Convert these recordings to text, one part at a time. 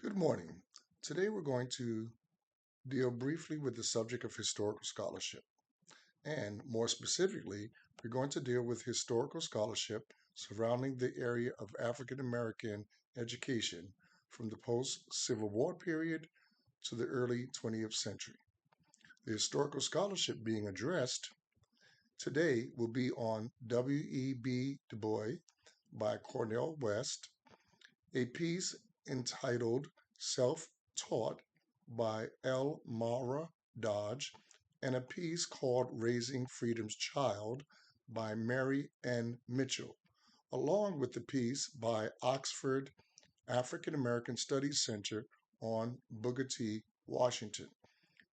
Good morning. Today we're going to deal briefly with the subject of historical scholarship. And more specifically, we're going to deal with historical scholarship surrounding the area of African American education from the post Civil War period to the early 20th century. The historical scholarship being addressed today will be on W.E.B. Du Bois by Cornel West, a piece entitled Self Taught by L. Mara Dodge, and a piece called Raising Freedom's Child by Mary N. Mitchell, along with the piece by Oxford African American Studies Center on Booker T. Washington.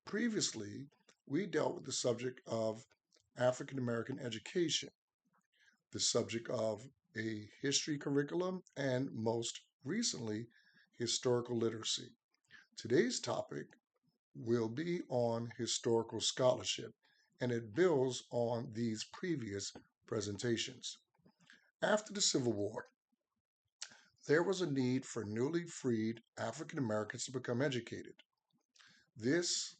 Previously, we dealt with the subject of African American education, the subject of a history curriculum, and most recently, historical literacy. Today's topic will be on historical scholarship, and it builds on these previous presentations. After the Civil War, there was a need for newly freed African Americans to become educated. This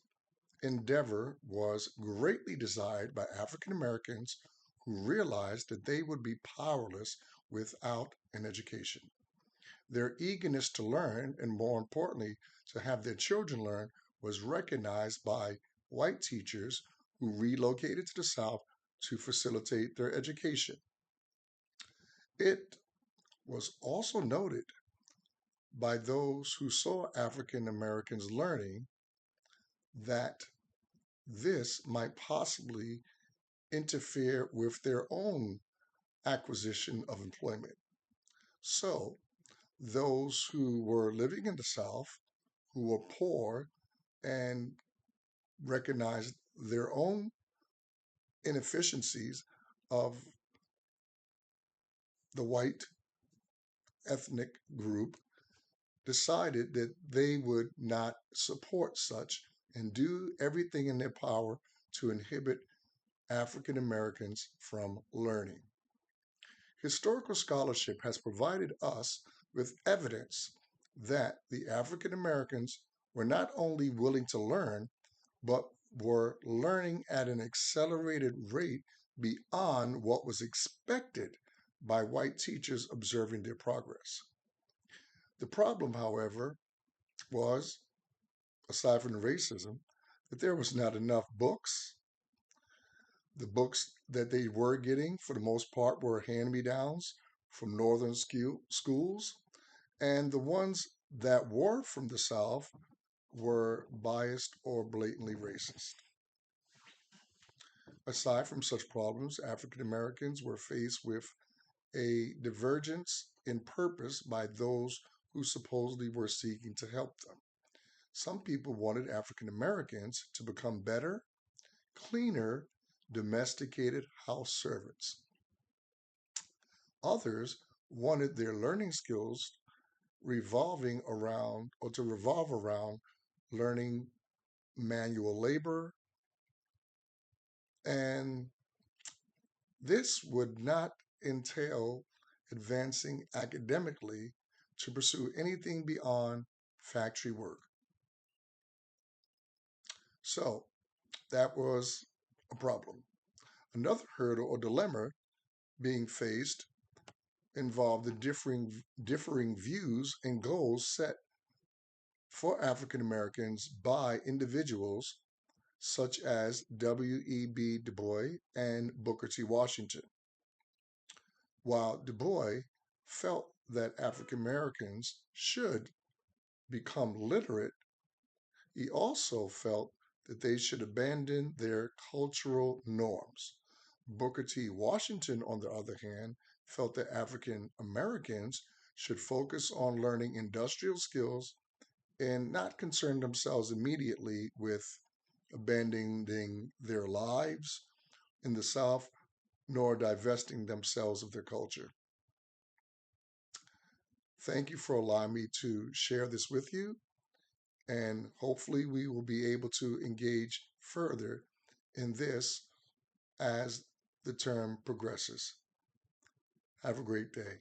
endeavor was greatly desired by African Americans who realized that they would be powerless without an education. Their eagerness to learn, and more importantly, to have their children learn, was recognized by white teachers who relocated to the South to facilitate their education. It was also noted by those who saw African Americans learning that this might possibly interfere with their own acquisition of employment. So, those who were living in the South, who were poor and recognized their own inefficiencies of the white ethnic group, decided that they would not support such and do everything in their power to inhibit African Americans from learning. Historical scholarship has provided us with evidence that the African Americans were not only willing to learn, but were learning at an accelerated rate beyond what was expected by white teachers observing their progress. The problem, however, was, aside from the racism, that there was not enough books. The books that they were getting, for the most part, were hand-me-downs from northern schools, and the ones that were from the South were biased or blatantly racist. Aside from such problems, African Americans were faced with a divergence in purpose by those who supposedly were seeking to help them. Some people wanted African Americans to become better, cleaner, domesticated house servants. Others wanted their learning skills revolving around or to revolve around learning manual labor, and this would not entail advancing academically to pursue anything beyond factory work. So that was a problem. Another hurdle or dilemma being faced involved the differing views and goals set for African Americans by individuals such as W.E.B. Du Bois and Booker T. Washington. While Du Bois felt that African Americans should become literate, he also felt that they should abandon their cultural norms. Booker T. Washington, on the other hand, felt that African Americans should focus on learning industrial skills and not concern themselves immediately with abandoning their lives in the South, nor divesting themselves of their culture. Thank you for allowing me to share this with you, and hopefully we will be able to engage further in this as the term progresses. Have a great day.